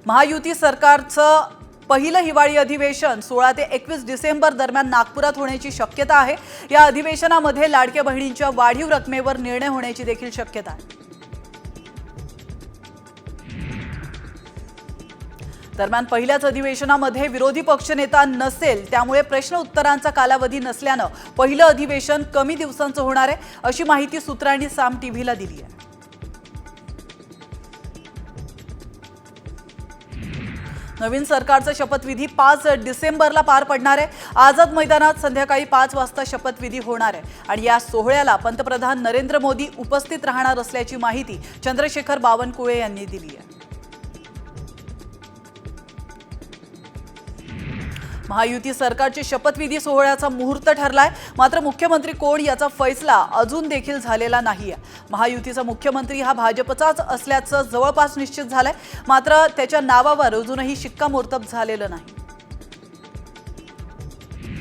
महायुती सरकारचं पहिलं हिवाळी अधिवेशन 16 ते 21 डिसेंबर दरम्यान नागपुरात होण्याची शक्यता आहे। या अधिवेशनामध्ये लाडक्या बहिणींच्या वाढीव रकमेवर निर्णय होण्याची देखील शक्यता आहे। दरम्यान पहिल्याच अधिवेशनामध्ये विरोधी पक्षनेता नसेल, त्यामुळे प्रश्न उत्तरांचा कालावधी नसल्याने पहिलं अधिवेशन कमी दिवसांचं होणार आहे, अशी माहिती सूत्रांनी साम टीव्हीला दिली आहे। नवीन सरकारचा शपथविधी 5 डिसेंबरला पार पडणार आहे। आझाद मैदानात संध्याकाळी 5 वाजता शपथविधी होणार आहे आणि या सोहळ्याला पंतप्रधान नरेंद्र मोदी उपस्थित राहणार असल्याची माहिती चंद्रशेखर बावनकुळे यांनी दिली आहे। महायुती सरकारचे शपथविधी सोहळ्याचा मुहूर्त ठरलाय, मात्र मुख्यमंत्री कोण याचा फैसला अजून देखील झालेला नाहीये। महायुतीचा मुख्यमंत्री हा भाजपचाच असल्याचं जवळपास निश्चित झालंय, मात्र त्याच्या नावावर अजूनही शिक्कामोर्तब झालेलं नाही।